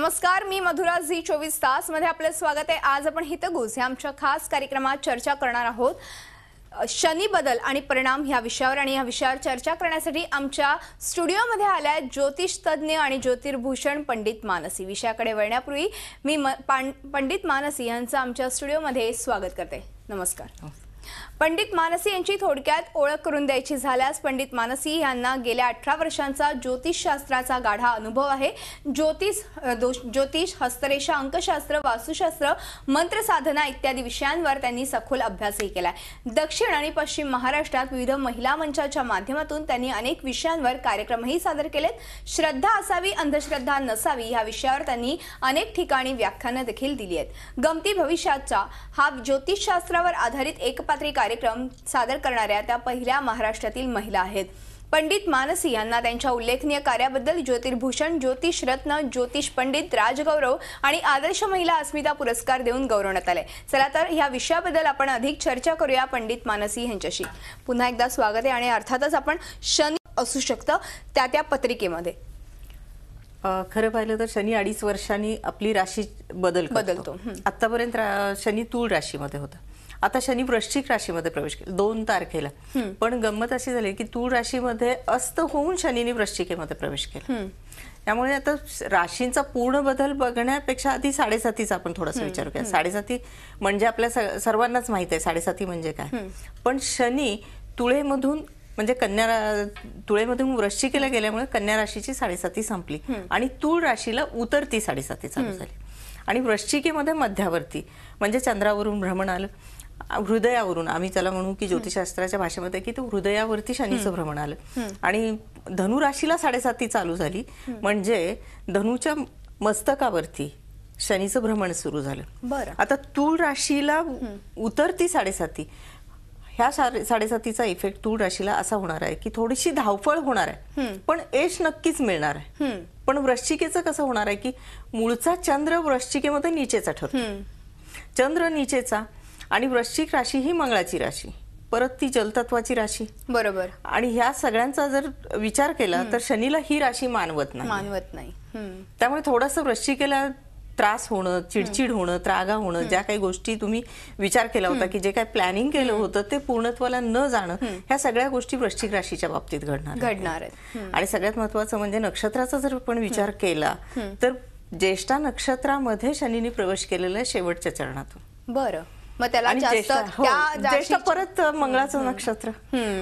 नमस्कार, मी मधुरा झी 24 तास मध्ये आपले स्वागत आहे। आज आपण हितगुज या आमच्या खास कार्यक्रमात चर्चा करणार आहोत शनी बदल आणि परिणाम या विषयावर। आणि या विषयावर चर्चा करण्यासाठी आमच्या स्टुडिओमध्ये आल्या ज्योतिष तज्ञ आणि ज्योतिर्भूषण पंडित मानसी। विषयाकडे वळण्यापूर्वी मी पंडित मानसी यांचं आमच्या स्टुडिओमध्ये स्वागत करते। नमस्कार पंडित मानसी यांची थोडक्यात ओळख करून द्यायची झाल्यास पंडित मानसी यांना गेल्या 18 वर्षांचा ज्योतिषशास्त्राचा गाढा अनुभव आहे। ज्योतिष, हस्तरेषा, अंकशास्त्र, वास्तुशास्त्र, मंत्र साधना इत्यादी विषयांवर त्यांनी सखोल अभ्यासही केलाय। दक्षिण आणि पश्चिम महाराष्ट्रात विविध महिला मंचाच्या माध्यमातून त्यांनी अनेक विषयांवर कार्यक्रमही सादर केलेत। श्रद्धा असावी अंधश्रद्धा नसावी या विषयावर त्यांनी अनेक ठिकाणी व्याख्याने देखील दिली आहेत। गमती भविष्याचा हा ज्योतिषशास्त्रावर आधारित एकपात्री कार्यक्रम सादर करणाऱ्या त्या पहिल्या महाराष्ट्रातील महिला आहेत। पंडित मानसी यांना त्यांच्या उल्लेखनीय कार्याबद्दल ज्योतिर्भूषण, ज्योतिष रत्न, ज्योतिष पंडित, राजगौरव आणि आदर्श महिला अस्मिता पुरस्कार देऊन गौरवण्यात आले। चला तर या विषयाबद्दल आपण अधिक चर्चा करूया पंडित मानसी यांच्याशी। पुन्हा एकदा स्वागत आहे। आणि अर्थातच आपण शनी असू शकतं त्या पत्रिकेमध्ये खरं पाहिलं तर शनी 2.5 वर्षांनी आपली राशी बदलतो। आतापर्यंत शनी तूळ राशीमध्ये होता, आता शनी वृश्चिक राशीमध्ये प्रवेश केला 2 तारखेला। पण गंमत अशी झाली की तूळ राशीमध्ये अस्त होऊन शनीने वृश्चिकेमध्ये प्रवेश केला। त्यामुळे आता राशींचा पूर्ण बदल बघण्यापेक्षा आधी 7.5चा आपण थोडासा विचार करूया। 7.5 म्हणजे आपल्या सर्वांनाच माहित आहे 7.5 म्हणजे काय। पण शनी तुळेमधून म्हणजे तुळेमधून वृश्चिकेला गेल्यामुळे कन्या राशीची 7.5 संपली आणि तूळ राशीला उतरती 7.5 चालू झाली। आणि वृश्चिकेमध्ये मध्यावर्ती म्हणजे चंद्रावरून भ्रमण आलं, हृदयावरून आम्ही त्याला म्हणू की ज्योतिषशास्त्राच्या भाषेमध्ये की तो हृदयावरती शनीचं भ्रमण आलं। आणि धनु राशीला 7.5 चालू झाली म्हणजे धनुच्या मस्तकावरती शनीचं भ्रमण सुरू झालं। आता तूळ राशीला उतरती 7.5 ह्या 7.5चा इफेक्ट तूळ राशीला असा होणार आहे की थोडीशी धावपळ होणार आहे पण यश नक्कीच मिळणार आहे। पण वृश्चिकेचं कसं होणार आहे की मूळचा चंद्र वृश्चिकेमध्ये नीचेचा ठरतो, चंद्र नीचेचा। आणि वृश्चिक राशी ही मंगळाची राशी, परत ती जलतत्वाची राशी, बरोबर। आणि ह्या सगळ्यांचा जर विचार केला तर शनीला ही राशी मानवत नाही। त्यामुळे थोडंसं वृश्चिकेला त्रास होणं, चिडचिड होणं, त्रागा होणं, ज्या काही गोष्टी तुम्ही विचार केला होता की जे काही प्लॅनिंग केलं होतं ते पूर्णत्वाला न जाणं, ह्या सगळ्या गोष्टी वृश्चिक राशीच्या बाबतीत घडणार आहेत। आणि सगळ्यात महत्त्वाचं म्हणजे नक्षत्राचा जर आपण विचार केला तर ज्येष्ठा नक्षत्रामध्ये शनीने प्रवेश केलेला आहे शेवटच्या चरणातून। बरं, मग त्याला ज्येष्ठ परत मंगळाचं नक्षत्र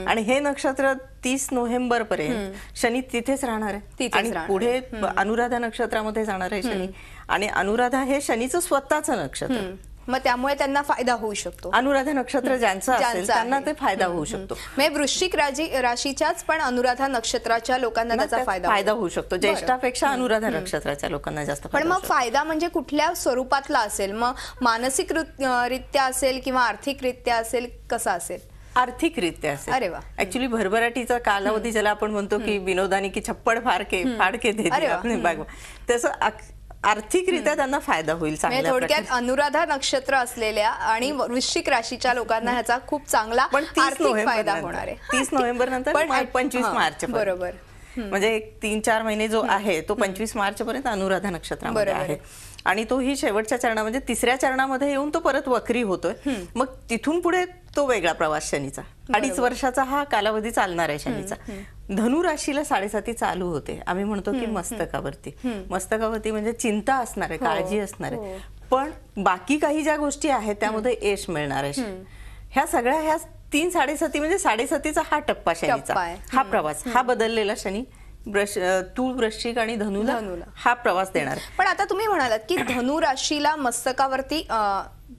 आणि हे नक्षत्र 30 नोव्हेंबर पर्यंत शनी तिथेच राहणार आहे आणि पुढे अनुराधा नक्षत्रामध्ये जाणार आहे शनी। आणि अनुराधा हे शनीचं स्वतःचं नक्षत्र, मग त्यामुळे त्यांना फायदा होऊ शकतो। अनुराधा नक्षत्र ज्यांचं असेल त्यांना ते फायदा होऊ शकतो। म्हणजे वृश्चिक राशीच्याच पण अनुराधा नक्षत्राच्या लोकांना त्याचा फायदा होऊ शकतो। ज्येष्ठापेक्षा अनुराधा नक्षत्राच्या लोकांना जास्त पण मग फायदा म्हणजे कुठल्या स्वरूपातला असेल? मग मानसिक रित्या असेल किंवा आर्थिकरित्या असेल, कसा असेल? आर्थिकरित्या असेल। अरे वा, ऍक्च्युली भरभराटीचा कालावधी ज्याला आपण म्हणतो की विनोदानी की छप्पड फाडके देते, तसं आर्थिकरित्या त्यांना फायदा होईल। थोडक्यात अनुराधा नक्षत्र असलेल्या आणि वृश्चिक राशीच्या लोकांना ह्याचा खूप चांगला आर्थिक फायदा होणार आहे। 30 नोव्हेंबर नंतर 25 मार्च, बरोबर। म्हणजे 3-4 महिने जो आहे तो 25 मार्च पर्यंत अनुराधा नक्षत्रामध्ये आहे। आणि तो ही शेवटच्या चरणा म्हणजे 3ऱ्या चरणामध्ये येऊन तो परत वक्री होतोय। मग तिथून पुढे तो वेगळा प्रवास शनीचा 2.5 वर्षाचा हा कालावधी चालणार आहे शनीचा। धनु राशीला 7.5 चालू होते, आम्ही म्हणतो की मस्तकावरती म्हणजे चिंता असणार आहे, काळजी असणार आहे, पण बाकी काही ज्या गोष्टी आहेत त्यामध्ये यश मिळणार आहे। ह्या सगळ्या ह्या 3-7.5 म्हणजे 7.5चा हा टप्पा शनीचा, हा प्रवास, हा बदललेला शनी तूळ, वृश्चिक आणि धनुला हा प्रवास देणार। पण आता तुम्ही म्हणालात की धनु राशीला मस्तकावरती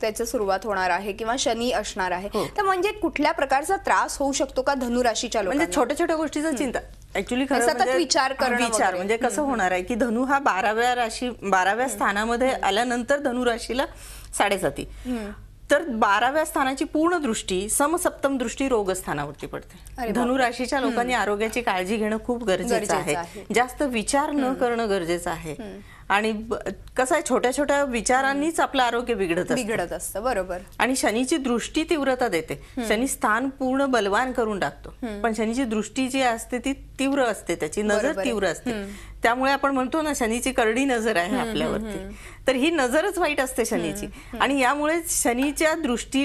त्याची सुरुवात होणार आहे किंवा शनी असणार आहे, तर म्हणजे कुठल्या प्रकारचा त्रास होऊ शकतो का धनु राशीच्या लोकांना? म्हणजे छोट्या छोट्या गोष्टीचा चिंता, ऍक्च्युली सतत विचार म्हणजे कसं होणार आहे की धनु हा 12व्या स्थानामध्ये आल्यानंतर धनु राशीला 7.5, तर 12व्या स्थानाची पूर्ण दृष्टी समसप्तम दृष्टी रोगस्थानावरती पडते। धनु राशीच्या लोकांनी आरोग्याची काळजी घेणं खूप गरजेचं आहे, जास्त विचार न करणं गरजेचं आहे। आणि कसं आहे छोट्या छोट्या विचारांनीच आपलं आरोग्य बिघडत असतं, बरोबर। आणि शनीची दृष्टी तीव्रता देते, शनी स्थान पूर्ण बलवान करून टाकतो, पण शनीची दृष्टी जी असते ती तीव्र असते, त्याची नजर तीव्र असते, त्यामुळे आपण म्हणतो ना शनीची करडी नजर आहे आपल्यावरती, तर ही नजरच वाईट असते शनीची. आणि यामुळे शनीच्या दृष्टी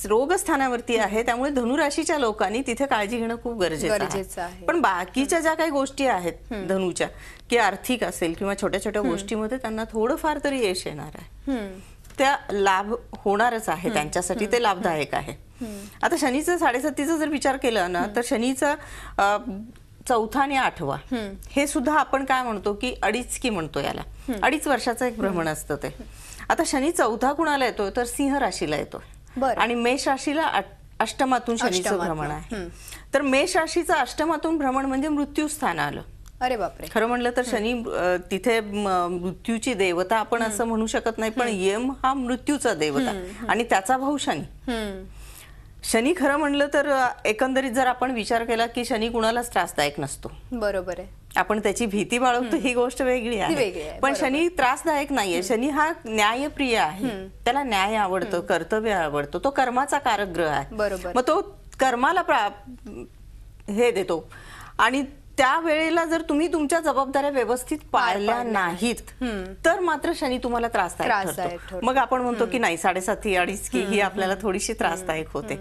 रोगस्थानावरती आहे, त्यामुळे धनुराशीच्या लोकांनी तिथे काळजी घेणं खूप गरजेचं आहे. पण बाकीच्या ज्या काही गोष्टी आहेत धनुच्या, की आर्थिक असेल किंवा छोट्या छोट्या गोष्टीमध्ये त्यांना थोडंफार तरी यश येणार आहे, त्या लाभ होणारच आहे त्यांच्यासाठी, ते लाभदायक आहे. आता शनीचं 7.5 जर विचार केला ना, तर शनीचा 4था आणि 8वा हे सुद्धा आपण काय म्हणतो की अडीच की म्हणतो याला, 2.5 वर्षाचं एक भ्रमण असतं ते. आता शनी 4था कुणाला येतो तर सिंह राशीला येतो आणि मेष राशीला अष्टमातून शनीचं भ्रमण आहे. तर मेष राशीचं अष्टमातून भ्रमण म्हणजे मृत्यू स्थान आलं. अरे बापरे. खरं म्हणलं तर शनी तिथे मृत्यूची देवता आपण असं म्हणू शकत नाही, पण यम हा मृत्यूचा देवता आणि त्याचा भाऊ शनी. शनी खरं म्हणलं तर एकंदरीत जर आपण विचार केला की शनी कुणालाच त्रासदायक नसतो. बरोबर आहे. आपण त्याची भीती बाळगतो ही गोष्ट वेगळी आहे, पण शनी त्रासदायक नाहीये. शनी हा न्यायप्रिय आहे, त्याला न्याय आवडतं, कर्तव्य आवडतं, तो कर्माचा कारक ग्रह आहे. बरोबर. मग तो कर्माला हे देतो आणि त्या वेळेला जर तुम्ही तुमच्या जबाबदाऱ्या व्यवस्थित पाळल्या नाहीत तर मात्र शनी तुम्हाला त्रासदायक ठरतो. मग आपण म्हणतो की नाही 7.5 2.5 की ही आपल्याला थोडीशी त्रासदायक होते.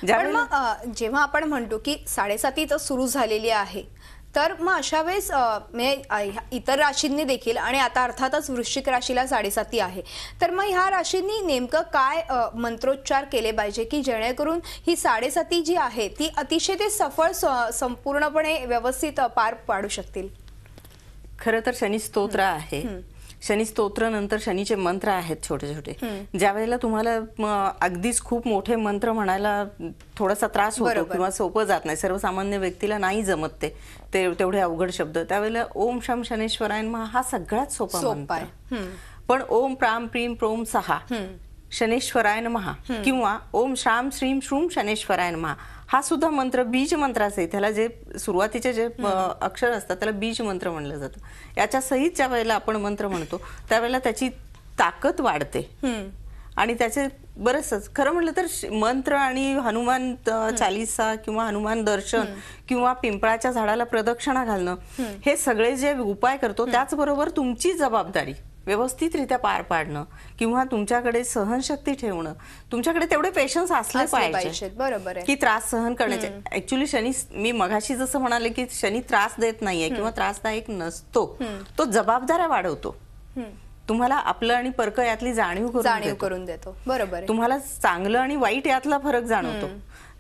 पण मग जेव्हा आपण म्हणतो की 7.5 तर सुरू झालेली आहे, तर मग अशा वेळेस इतर राशींनी देखील, आणि आता अर्थातच वृश्चिक राशीला 7.5 आहे, तर मग ह्या राशींनी नेमकं काय मंत्रोच्चार केले पाहिजे की जेणेकरून ही 7.5 जी आहे ती अतिशय ते सफळ संपूर्णपणे व्यवस्थित पार पाडू शकतील? खरं तर शनी स्तोत्र आहे. शनी स्तोत्र नंतर शनीचे मंत्र आहेत छोटे छोटे. ज्या वेळेला तुम्हाला अगदीच खूप मोठे मंत्र म्हणायला थोडासा त्रास होतो किंवा सोपं जात नाही, सर्वसामान्य व्यक्तीला नाही जमत ते तेवढे अवघड शब्द, त्यावेळेला ओम शम शनेश्वराय नमः हा सगळ्यात सोपा मंत्र आहे. पण ओम प्राम प्रीम प्रोम सहा शनेश्वराय नमः किंवा ओम श्राम श्रीम श्रूम शनेश्वराय नमः हा सुद्धा मंत्र बीज मंत्राचा आहे. त्याला जे सुरुवातीचे जे अक्षर असतात त्याला बीज मंत्र म्हणलं जातं. याच्या सहित ज्या वेळेला आपण मंत्र म्हणतो त्यावेळेला त्याची ताकद वाढते आणि त्याचे बरंच खरं म्हणलं तर मंत्र आणि हनुमान चालीसा किंवा हनुमान दर्शन किंवा पिंपळाच्या झाडाला प्रदक्षिणा घालणं हे सगळे जे उपाय करतो त्याचबरोबर तुमची जबाबदारी व्यवस्थितरित्या पार पाडणं किंवा तुमच्याकडे सहनशक्ती ठेवणं, तुमच्याकडे तेवढे पेशन्स असले पाहिजे. बरोबर आहे. की त्रास सहन करण्याचे. ऍक्च्युली शनी, मी मगाशी जसं म्हणाले की शनी त्रास देत नाहीये किंवा त्रासदायक नसतो, तो जबाबदाऱ्या वाढवतो. तुम्हाला आपलं आणि परक यातली जाणीव करून देतो. बरोबर आहे. तुम्हाला चांगलं आणि वाईट यातला फरक जाणवतो.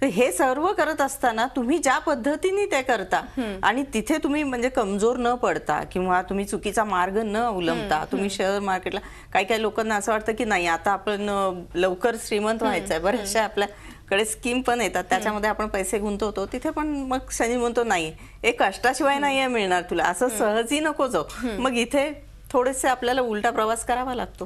हे सर्व करत असताना तुम्ही ज्या पद्धतीने ते करता आणि तिथे तुम्ही म्हणजे कमजोर न पडता किंवा तुम्ही चुकीचा मार्ग न अवलंबता, तुम्ही शेअर मार्केटला काही लोकांना असं वाटतं की नाही आता आपण लवकर श्रीमंत व्हायचंय, बऱ्याचशा आपल्याकडे स्कीम पण येतात त्याच्यामध्ये आपण पैसे गुंतवतो, तिथे पण मग शनी म्हणतो नाही एक कष्टाशिवाय नाहीये मिळणार तुला, असं सहजही नको जाऊ. मग इथे थोडेसे आपल्याला उलटा प्रवास करावा लागतो.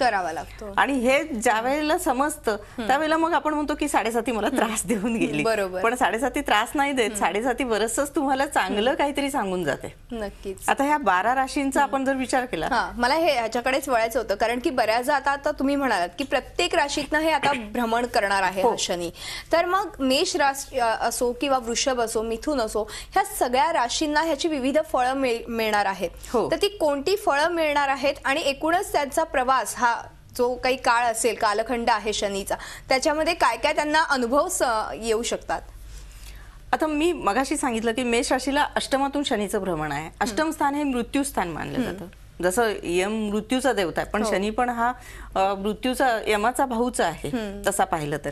आणि हे ज्या वेळेला समजतं त्यावेळेला मग आपण म्हणतो की 7.5 मला त्रास देऊन गेली, पण 7.5 त्रास नाही देत, 7.5 बरंचसं तुम्हाला चांगलं काहीतरी सांगून जाते. नक्कीच. आता ह्या 12 राशींचा आपण जर विचार केला, मला हे ह्याच्याकडेच वळायचं होतं, कारण की बऱ्याचदा आता तुम्ही म्हणालात की प्रत्येक राशीतनं हे आता भ्रमण करणार आहे शनी, तर मग मेष राशी असो किंवा वृषभ असो, मिथुन असो, ह्या सगळ्या राशींना ह्याची विविध फळं मिळणार आहेत. तर ती कोणती फळं मिळणार आहेत आणि एकूणच त्यांचा प्रवास हा जो काही काळ असेल, कालखंड आहे शनीचा, त्याच्यामध्ये काय काय त्यांना अनुभव येऊ शकतात? आता मी मगाशी सांगितलं की मेष राशीला अष्टमातून शनीचं भ्रमण आहे. अष्टम स्थान हे मृत्यू स्थान मानलं जातं. जसं यम मृत्यूचा देवता आहे, पण शनी पण हा मृत्यूचा यमाचा भाऊचा आहे तसा पाहिलं तर.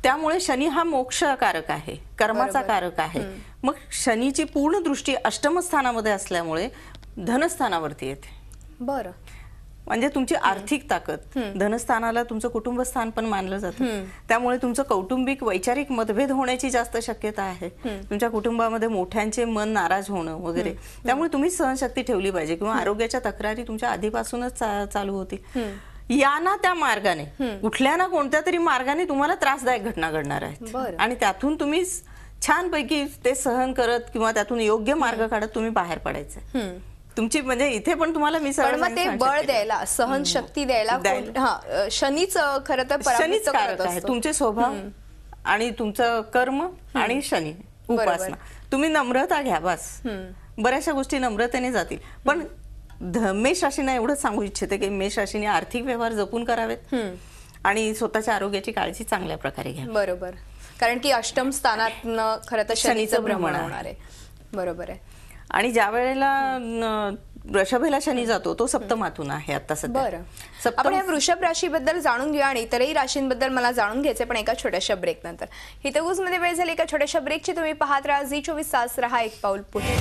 त्यामुळे शनी हा मोक्षकारक आहे, कर्माचा कारक आहे. मग शनीची पूर्ण दृष्टी अष्टम स्थानामध्ये असल्यामुळे धनस्थानावरती येते. बरं. म्हणजे तुमची आर्थिक ताकद, धनस्थानाला तुमचं कुटुंबस्थान पण मानलं जातं, त्यामुळे तुमचं कौटुंबिक वैचारिक मतभेद होण्याची जास्त शक्यता आहे. तुमच्या कुटुंबामध्ये मोठ्यांचे मन नाराज होणं वगैरे, त्यामुळे तुम्ही सहनशक्ती ठेवली पाहिजे. किंवा आरोग्याच्या तक्रारी तुमच्या आधीपासूनच चालू होतील. या ना त्या मार्गाने कुठल्या ना कोणत्या तरी मार्गाने तुम्हाला त्रासदायक घटना घडणार आहेत आणि त्यातून तुम्ही छानपैकी ते सहन करत किंवा त्यातून योग्य मार्ग काढत तुम्ही बाहेर पडायचे. तुमची म्हणजे इथे पण तुम्हाला मी ते बळ द्यायला, सहनशक्ती द्यायला शनीच खरं तर शनीच कारक आहे. तुमचे स्वभाव आणि तुमचं कर्म आणि शनी उपासना, तुम्ही नम्रता घ्या बस. बऱ्याचशा गोष्टी नम्रतेने जातील. पण मेष राशीने एवढंच सांगू इच्छिते की मेष राशीने आर्थिक व्यवहार जपून करावेत आणि स्वतःच्या आरोग्याची काळजी चांगल्या प्रकारे घ्या. बरोबर, कारण की अष्टम स्थानात खरं तर शनीचं भ्रमण होणार आहे. बरोबर आहे. आणि ज्या वेळेला वृषभेला शनी जातो तो सप्तमातून आहे आता सध्या. बरं, आपण या वृषभ राशीबद्दल जाणून घेऊ आणि इतरही राशींबद्दल मला जाणून घ्यायचे, पण एका छोट्याशा ब्रेक नंतर. हितगुज मध्ये वेळ झाली एका छोट्याशा ब्रेकची. तुम्ही पाहत राहा झी 24 रहा एक पाऊल पुढे.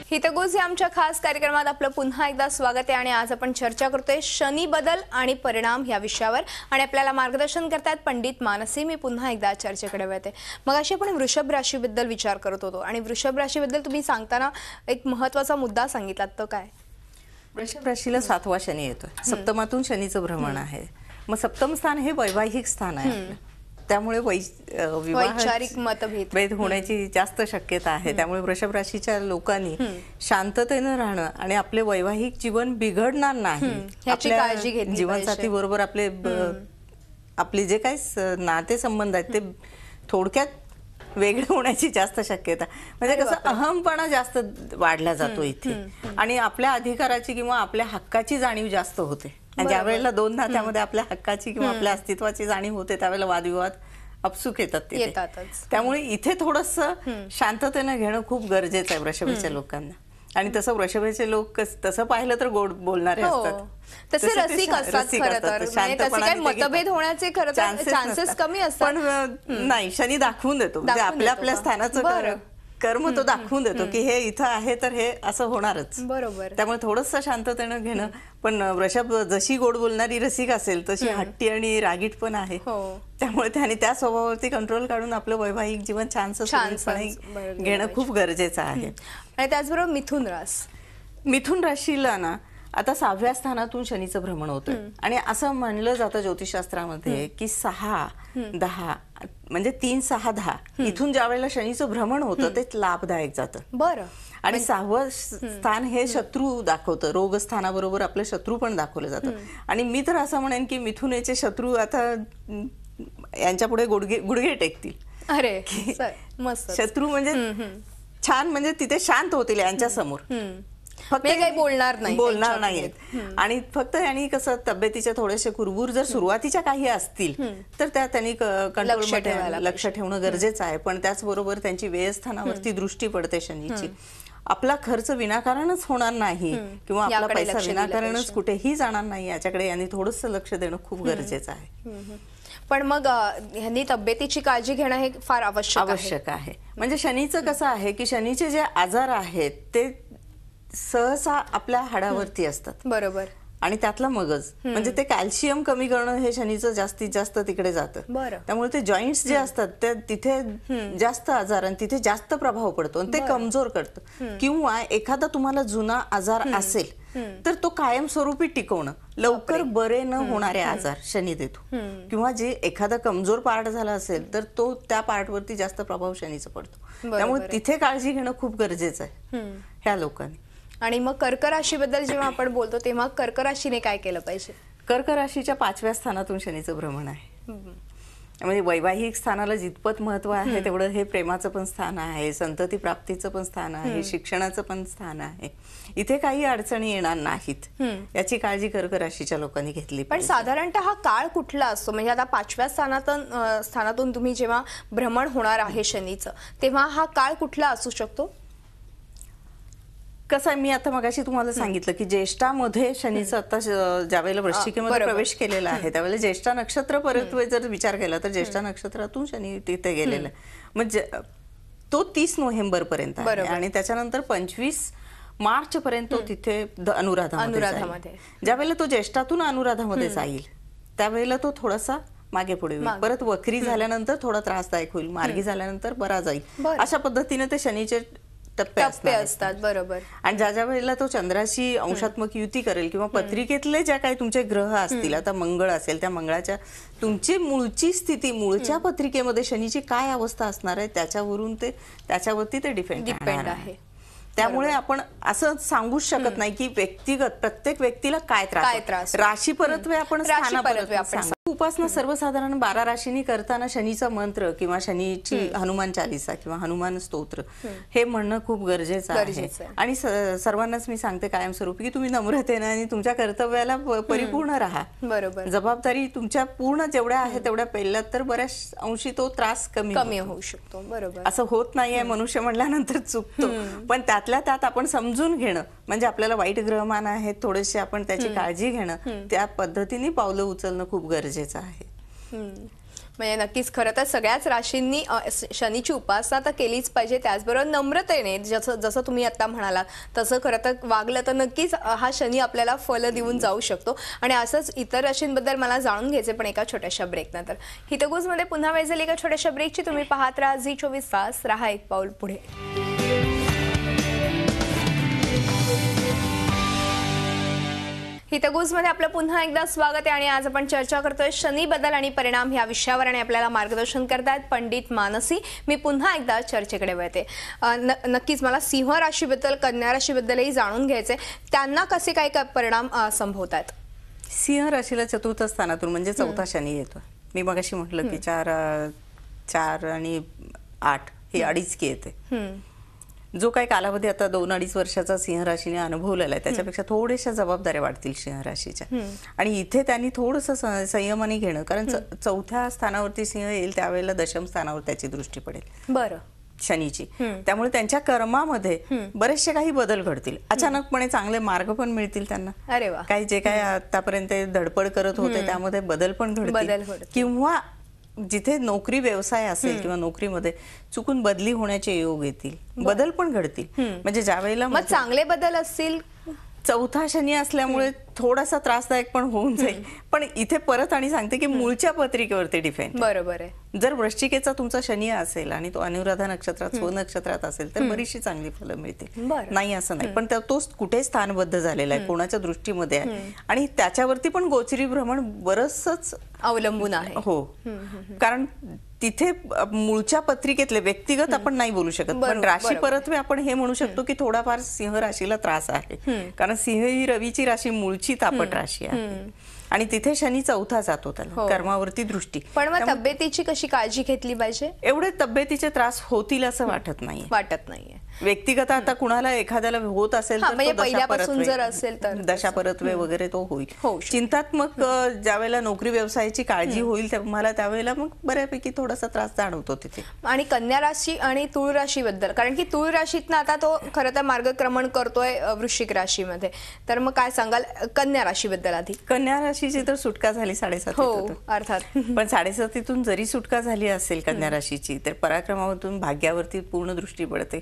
हितगुज या आमच्या खास कार्यक्रमात आपलं पुन्हा एकदा स्वागत आहे आणि आज आपण चर्चा करतोय शनी बदल आणि परिणाम या विषयावर आणि आपल्याला मार्गदर्शन करतात पंडित मानसी. मी पुन्हा एकदा चर्चेकडे वळते. मग अशी आपण वृषभ राशीबद्दल विचार करत होतो आणि वृषभ राशीबद्दल तुम्ही सांगताना एक महत्त्वाचा मुद्दा सांगितलात, तो काय? वृषभ राशीला 7वा शनी येतोय. सप्तमातून शनीचं भ्रमण आहे. मग सप्तम स्थान हे वैवाहिक स्थान आहे आपलं. त्यामुळे वैचारिक मतभेद होण्याची जास्त शक्यता आहे. त्यामुळे वृषभ राशीच्या लोकांनी शांततेने राहणं आणि आपले वैवाहिक जीवन बिघडणार नाही काळजी घेतली. जीवनसाथी बरोबर आपले जे काही नातेसंबंध आहेत ते थोडक्यात वेगळे होण्याची जास्त शक्यता. म्हणजे कसं अहमपणा जास्त वाढला जातो इथे आणि आपल्या अधिकाराची किंवा आपल्या हक्काची जाणीव जास्त होते. आणि ज्या वेळेला दोन नात्यामध्ये आपल्या हक्काची किंवा आपल्या अस्तित्वाची जाणीव होते त्यावेळेला वादविवाद अपसुक येतात. त्यामुळे इथे थोडंसं शांततेने घेणं खूप गरजेचं आहे वृषभेच्या लोकांना. आणि तसं वृषभेचे लोक तसं पाहिलं तर गोड बोलणारे असतात, तसे रसिक असतात. खरं तर शांतपणे मतभेद होण्याचे खरं तर चान्सेस कमी असतात. पण नाही, शनी दाखवून देतो म्हणजे आपल्या आपल्या स्थानाचं कर्म तो दाखवून देतो की हे इथं आहे तर हे असं होणारच. बरोबर. त्यामुळे थोडंसं शांततेनं घेणं. पण वृषभ जशी गोड बोलणारी रसिक असेल तशी हट्टी आणि रागीट पण आहे. त्यामुळे त्याने त्या स्वभावावरती कंट्रोल काढून आपलं वैवाहिक जीवन छानपणे घेणं खूप गरजेचं आहे. आणि त्याचबरोबर मिथुन राशीला ना आता 6व्या स्थानातून शनीचं भ्रमण होतं आणि असं म्हणलं जातं ज्योतिषशास्त्रामध्ये की 6, 10 म्हणजे 3, 6, 10 इथून ज्या वेळेला शनीचं भ्रमण होतं ते लाभदायक जातं. बरं. आणि 6वं स्थान हे शत्रू दाखवतं. रोग स्थानाबरोबर आपले शत्रू पण दाखवलं जातं. आणि मी तर असं म्हणेन की मिथुनेचे शत्रू आता यांच्या पुढे गुडघे टेकतील. अरे मस्त. शत्रू म्हणजे छान, म्हणजे तिथे शांत होतील यांच्या समोर, फक्त काही बोलणार नाहीत. आणि फक्त यांनी कसं तब्येतीचे थोडेसे कुरबूर जर सुरुवातीच्या काही असतील तर त्या त्यांनी कंट्रोलमध्ये लक्ष ठेवणं गरजेचं आहे. पण त्याचबरोबर त्यांची व्ययस्थानावरती दृष्टी पडते शनीची. आपला खर्च विनाकारणच होणार नाही किंवा आपला पैसा विनाकारणच कुठेही जाणार नाही याच्याकडे यांनी थोडंसं लक्ष देणं खूप गरजेचं आहे. पण मग ह्यांनी तब्येतीची काळजी घेणं हे फार आवश्यक आहे. म्हणजे शनीचं कसं आहे की शनीचे जे आजार आहेत ते सहसा आपल्या हाडावरती असतात. बरोबर. आणि त्यातला मगज म्हणजे ते कॅल्शियम कमी करणं हे शनीचं जास्तीत जास्त तिकडे जातं. त्यामुळे ते जॉईंट्स जे असतात ते तिथे जास्त आजार आणि तिथे जास्त प्रभाव पडतो आणि ते कमजोर करतं. किंवा एखादा तुम्हाला जुना आजार असेल तर तो कायमस्वरूपी टिकवणं, लवकर बरे न होणारे आजार शनी देतो. किंवा जे एखादा कमजोर पार्ट झाला असेल तर तो त्या पार्टवरती जास्त प्रभाव शनीचा पडतो. त्यामुळे तिथे काळजी घेणं खूप गरजेचं आहे ह्या लोकांनी. आणि मग कर्क राशीबद्दल जेव्हा आपण बोलतो तेव्हा कर्क राशीने काय केलं पाहिजे? कर्क राशीच्या 5व्या स्थानातून शनीचं भ्रमण आहे. म्हणजे वैवाहिक स्थानाला जितपत महत्व आहे तेवढं हे प्रेमाचं पण स्थान आहे, संतती प्राप्तीचं पण स्थान आहे, शिक्षणाचं पण स्थान आहे. इथे काही अडचणी येणार नाहीत याची काळजी कर्क राशीच्या लोकांनी घेतली. पण साधारणतः हा काळ कुठला असतो? म्हणजे आता 5व्या स्थानातून तुम्ही जेव्हा भ्रमण होणार आहे शनीचं तेव्हा हा काळ कुठला असू शकतो? कसं आहे, मी आता मगाशी तुम्हाला सांगितलं की ज्येष्ठामध्ये शनीचं आता ज्यावेळेला वृश्चिकेमध्ये प्रवेश केलेला आहे त्यावेळेला ज्येष्ठा नक्षत्र परत जर विचार केला तर ज्येष्ठा नक्षत्रातून शनी तिथे गेलेला आहे. म्हणजे तो 30 नोव्हेंबर पर्यंत आहे आणि त्याच्यानंतर 25 मार्च पर्यंत तो तिथे अनुराधामध्ये. ज्यावेळेला तो ज्येष्ठातून अनुराधामध्ये जाईल त्यावेळेला तो थोडासा मागे पुढे होईल. परत वक्री झाल्यानंतर थोडा त्रासदायक होईल, मार्गी झाल्यानंतर बरा जाईल. अशा पद्धतीने ते शनीचे टप्पे असतात. बरोबर. आणि ज्या वेळेला तो चंद्राशी अंशात्मक युती करेल किंवा पत्रिकेतले ज्या काही तुमचे ग्रह असतील, आता मंगळ असेल त्या मंगळाच्या तुमची मूळची स्थिती, मूळच्या पत्रिकेमध्ये शनीची काय अवस्था असणार आहे त्याच्यावरती ते डिपेंड आहे. त्यामुळे आपण असं सांगूच शकत नाही की व्यक्तिगत प्रत्येक व्यक्तीला काय त्रास. राशी परत्वे आपण उपासना सर्वसाधारण 12 राशींनी करताना शनीचा मंत्र किंवा शनीची हनुमान चालीसा किंवा हनुमान स्तोत्र हे म्हणणं खूप गरजेचं आहे. आणि सर्वांनाच मी सांगते कायमस्वरूपी की तुम्ही नम्रतेने आणि तुमच्या कर्तव्याला परिपूर्ण राहा. बरोबर. जबाबदारी तुमच्या पूर्ण जेवढ्या आहे तेवढ्या पेलल्यात तर बऱ्याच अंशी तो त्रास कमी होऊ शकतो. बरोबर. असं होत नाहीये, मनुष्य म्हणल्यानंतर चुकतो, पण त्यातल्या त्यात आपण समजून घेणं म्हणजे आपल्याला वाईट ग्रहमान आहेत थोडेसे आपण त्याची काळजी घेणं, त्या पद्धतीने पावलं उचलणं खूप गरजेचं आहे. म्हणजे नक्कीच खरं तर सगळ्याच राशींनी शनीची उपासना तर केलीच पाहिजे, त्याचबरोबर नम्रतेने जसं तुम्ही आता म्हणालात तसं खरं तर वागलं तर नक्कीच हा शनी आपल्याला फल देऊन जाऊ शकतो. आणि असंच इतर राशींबद्दल मला जाणून घ्यायचे पण एका छोट्याशा ब्रेक नंतर. हितगुजमध्ये पुन्हा वेळ झाली एका छोट्याशा ब्रेकची. तुम्ही पाहत राहा झी24 तास, रहा एक पाऊल पुढे. हितगुजमध्ये आपलं पुन्हा एकदा स्वागत आहे आणि आज आपण चर्चा करतोय शनी बदल आणि परिणाम ह्या विषयावर. आणि आपल्याला मार्गदर्शन करतायत पंडित मानसी. मी पुन्हा एकदा चर्चेकडे वळते. नक्कीच मला सिंह राशीबद्दल, कन्या राशीबद्दलही जाणून घ्यायचे, त्यांना कसे काय परिणाम संभवतात? सिंह राशीला चतुर्थ स्थानातून म्हणजे चौथा शनी येतो. मी मगाशी म्हटलं की 4 आणि 8 हे 2.5 की येते. जो काही कालावधी आता 2-2.5 वर्षाचा सिंह राशीने अनुभवलेला आहे त्याच्यापेक्षा थोड्याशा जबाबदाऱ्या वाढतील सिंह राशीच्या. आणि इथे त्यांनी थोडंसं संयमाने घेणं, कारण चौथ्या स्थानावरती सिंह येईल त्यावेळेला दशम स्थानावर त्याची दृष्टी पडेल बरं शनीची. त्यामुळे त्यांच्या कर्मामध्ये बरेचसे काही बदल घडतील. अचानकपणे चांगले मार्ग पण मिळतील त्यांना. अरे वा. काही जे काय आतापर्यंत धडपड करत होते त्यामध्ये बदल पण घडतील. किंवा जिथे नोकरी व्यवसाय असेल किंवा नोकरीमध्ये चुकून बदली होण्याचे योग येतील, बदल पण घडतील. म्हणजे ज्या वेळेला मग चांगले बदल असतील. चौथा शनी असल्यामुळे थोडासा त्रासदायक पण होऊन जाईल, पण इथे परत आणि सांगते की मूळच्या पत्रिकेवरती डिपेंड. बरोबर आहे. जर वृश्चिकेचा तुमचा शनी असेल आणि तो अनुराधा नक्षत्रात स्वनक्षत्रात असेल तर बरीचशी चांगली फलं मिळतील. नाही असं नाही, पण तो कुठे स्थानबद्ध झालेला आहे, कोणाच्या दृष्टीमध्ये आहे आणि त्याच्यावरती पण गोचरी भ्रमण बरंचसंच अवलंबून आहे. हो, कारण तिथे मूळच्या पत्रिकेतले व्यक्तिगत आपण नाही बोलू शकत, पण राशी परत्वे आपण हे म्हणू शकतो की थोडाफार सिंह राशीला त्रास आहे. कारण सिंह ही रवीची राशी मूळची तापट राशी आहे आणि तिथे शनी चौथा जातो त्याला, कर्मावरती दृष्टी. पण मग तब्येतीची कशी काळजी घेतली पाहिजे? एवढे तब्येतीचे त्रास होतील असं वाटत नाहीये. व्यक्तिगत आता कुणाला एखाद्याला होत असेल तर पहिल्यापासून जर असेल तर दशा परत्वे वगैरे तो होईल. चिंतात्मक ज्यावेळेला नोकरी व्यवसायाची काळजी होईल तुम्हाला त्यावेळेला मग बऱ्यापैकी थोडासा त्रास जाणवतो तिथे. आणि कन्या राशी आणि तुळ राशी बद्दल, कारण की तुळ राशीतनं आता तो खरं तर मार्गक्रमण करतोय वृश्चिक राशीमध्ये, तर मग काय सांगाल कन्या राशी बद्दल? आधी कन्या राशीची तर सुटका झाली 7.5. अर्थात. पण 7.5 जरी सुटका झाली असेल कन्या राशीची तर पराक्रमातून भाग्यावरती पूर्ण दृष्टी पडते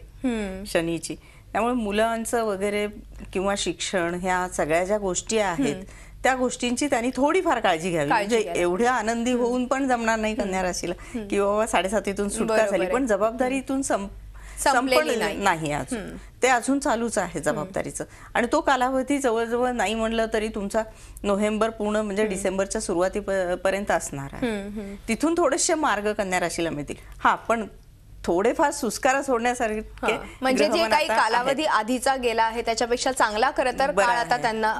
शनीची. त्यामुळे मुलांचं वगैरे किंवा शिक्षण ह्या सगळ्या ज्या गोष्टी आहेत त्या गोष्टींची त्यांनी थोडीफार काळजी घ्यावी. म्हणजे एवढ्या आनंदी होऊन पण जमणार नाही कन्या राशीला की बाबा 7.5 सुटका झाली, पण जबाबदारीतून संपलेली नाही अजून, ते अजून चालूच आहे जबाबदारीचं. आणि तो कालावधी जवळजवळ नाही म्हणलं तरी तुमचा नोव्हेंबर पूर्ण म्हणजे डिसेंबरच्या सुरुवातीपर्यंत असणार आहे. तिथून थोडेसे मार्ग कन्या राशीला मिळतील. हा, पण थोडेफार सुस्कार सोडण्यासारखे म्हणजे जे काही कालावधी आधीचा गेला आहे त्याच्यापेक्षा चांगला खरं तर काळ आता त्यांना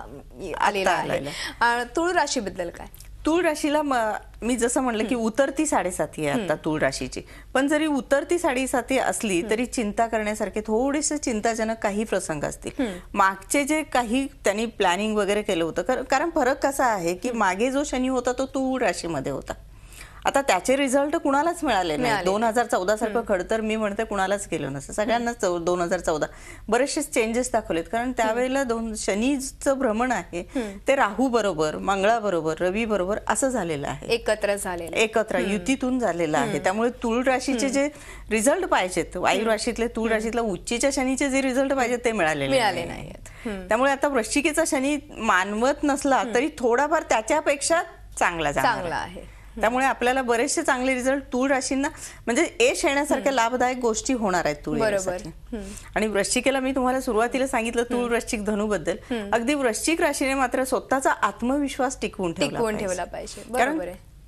आलेला आहे. तुळ राशीबद्दल काय? तुळ राशीला मी जसं म्हणलं की उतरती 7.5 आहे आता तुळ राशीची. पण जरी उतरती 7.5 असली तरी चिंता करण्यासारखे थोडेसे चिंताजनक काही प्रसंग असतील. मागचे जे काही त्यांनी प्लॅनिंग वगैरे केलं होतं, कारण फरक कसा आहे की मागे जो शनी होता तो तुळ राशीमध्ये होता. आता त्याचे रिझल्ट कुणालाच मिळाले नाही. 2014 सारखं खडतर मी म्हणते कुणालाच केलं नसतं. सगळ्यांनाच 2014 बरेचसे चेंजेस दाखवलेत. कारण त्यावेळेला शनीचं भ्रमण आहे ते राहू बरोबर, मंगळा बरोबर, रवी बरोबर असं झालेलं आहे, एकत्र युतीतून झालेलं आहे. त्यामुळे तुळ राशीचे जे रिझल्ट पाहिजेत, वायू राशीतले तुळ राशीतला उच्चीच्या शनीचे जे रिझल्ट पाहिजेत ते मिळालेले नाहीत. त्यामुळे आता वृश्चिकेचा शनी मानवत नसला तरी थोडाफार त्याच्यापेक्षा चांगला आहे. त्यामुळे आपल्याला बरेचसे चांगले रिझल्ट तुळ राशींना म्हणजे यश येण्यासारख्या लाभदायक गोष्टी होणार आहेत तुळ राशीसाठी. आणि वृश्चिकेला मी तुम्हाला सुरुवातीला सांगितलं तुळ वृश्चिक धनु बद्दल. अगदी वृश्चिक राशीने मात्र स्वतःचा आत्मविश्वास टिकवून ठेवला पाहिजे. कारण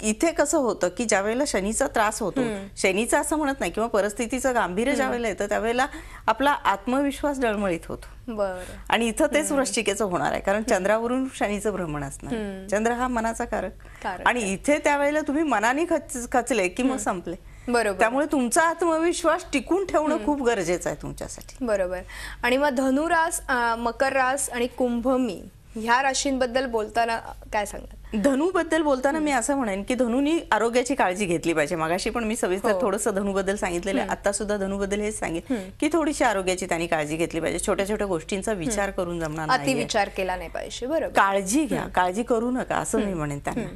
इथे कसं होतं की ज्या वेळेला शनीचा त्रास होतो, शनीचा असं म्हणत नाही किंवा परिस्थितीचं गांभीर्य ज्या वेळेला येतं त्यावेळेला आपला आत्मविश्वास डळमळीत होतो. बरं. आणि इथं तेच वृश्चिकेचं होणार आहे, कारण चंद्रावरून शनीचं भ्रमण असणार. चंद्र हा मनाचा कारक, आणि इथे त्यावेळेला तुम्ही मनाने खचले की मग संपले. बरोबर. त्यामुळे तुमचा आत्मविश्वास टिकून ठेवणं खूप गरजेचं आहे तुमच्यासाठी. बरोबर. आणि मग धनुरास, मकर रास आणि कुंभ मीन ह्या राशींबद्दल बोलताना काय सांगतात? धनु बद्दल बोलताना मी असं म्हणेन की धनुनी आरोग्याची काळजी घेतली पाहिजे. मगाशी पण मी सविस्तर थोडंसं धनु बद्दल सांगितलेलं आहे, आता सुद्धा धनु बद्दल हेच सांगेन की थोडीशी आरोग्याची त्यांनी काळजी घेतली पाहिजे. छोट्या छोट्या गोष्टींचा विचार करून जमणार नाही, अति विचार केला नाही पाहिजे. बरोबर. काळजी घ्या, काळजी करू नका असं मी म्हणेन त्यांना.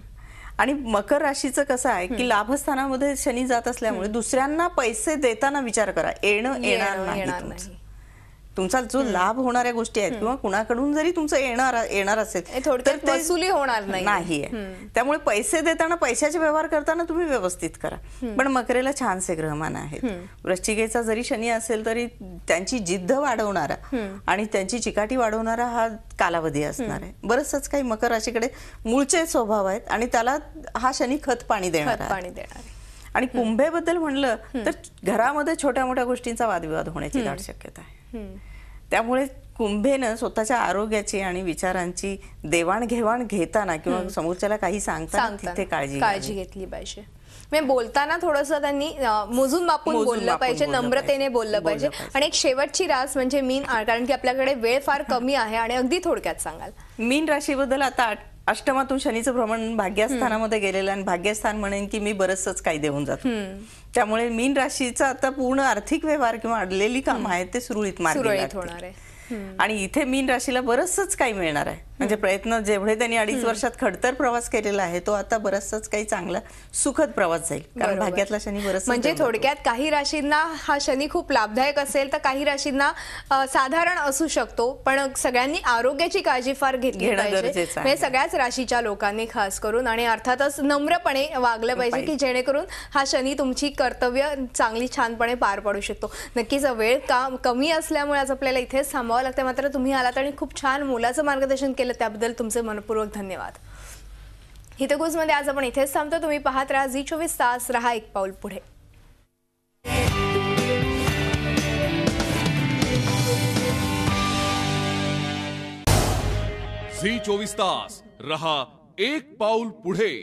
आणि मकर राशीचं कसं आहे की लाभस्थानामध्ये शनी जात असल्यामुळे दुसऱ्यांना पैसे देताना विचार करा, येणं येणार नाही. तुमचा जो लाभ होणाऱ्या गोष्टी आहेत किंवा कुणाकडून जरी तुमचं येणार असेल तर ते वसुली होणार नाहीये. त्यामुळे पैसे देताना, पैशाचे व्यवहार करताना तुम्ही व्यवस्थित करा. पण मकरेला छानसे ग्रहमान आहेत. वृश्चिकेचा जरी शनी असेल तरी त्यांची जिद्द वाढवणारा आणि त्यांची चिकाटी वाढवणारा हा कालावधी असणार आहे. बरंचसंच काही मकर राशीकडे मूळचे स्वभाव आहेत आणि त्याला हा शनी खत पाणी देणार आहे. आणि कुंभेबद्दल म्हणलं तर घरामध्ये छोट्या मोठ्या गोष्टींचा वादविवाद होण्याची दाट शक्यता आहे. त्यामुळे कुंभेनं स्वतःच्या आरोग्याची आणि विचारांची देवाणघेवाण घेताना किंवा समोरच्याला काही सांगताना तिथे काळजी घेतली पाहिजे. म्हणजे बोलताना थोडंसं त्यांनी मोजून मापून बोललं पाहिजे, नम्रतेने बोललं पाहिजे. आणि एक शेवटची रास म्हणजे मीन, कारण की आपल्याकडे वेळ फार कमी आहे आणि अगदी थोडक्यात सांगाल. मीन राशीबद्दल आता अष्टमातून शनीचं भ्रमण भाग्यस्थानामध्ये गेलेलं, आणि भाग्यस्थान म्हणेन की मी बरंचसंच काही देऊन जातो. त्यामुळे मीन राशीचा आता पूर्ण आर्थिक व्यवहार किंवा अडलेली काम आहेत ते सुरळीत होणार आहे. आणि इथे मीन राशीला बरंचसंच काही मिळणार आहे. म्हणजे प्रयत्न जेवढे त्यांनी 2.5 वर्षात खडतर प्रवास केलेला आहे तो आता बरंचसंच काही चांगला सुखद प्रवास जाईल, कारण भाग्यातला शनी बरंच. म्हणजे थोडक्यात काही राशींना हा शनी खूप लाभदायक असेल तर काही राशींना साधारण असू शकतो, पण सगळ्यांनी आरोग्याची काळजी फार घेतली पाहिजे. म्हणजे सगळ्याच राशीच्या लोकांनी खास करून, आणि अर्थातच नम्रपणे वागलं पाहिजे की जेणेकरून हा शनी तुमची कर्तव्य चांगली छानपणे पार पाडू शकतो. नक्कीच वेळ कमी असल्यामुळे आज आपल्याला इथेच थांबावं लागतं, मात्र तुम्ही आलात आणि खूप छान मोलाचं मार्गदर्शन केलं, त्याबद्दल तुमचे मनपूर्वक धन्यवाद. हितगुजमध्ये आज आपण इथेच थांबतो. तुम्ही पाहत राहा झी24 तास, रहा एक पाऊल पुढे. झी24 तास, रहा एक पाऊल पुढे.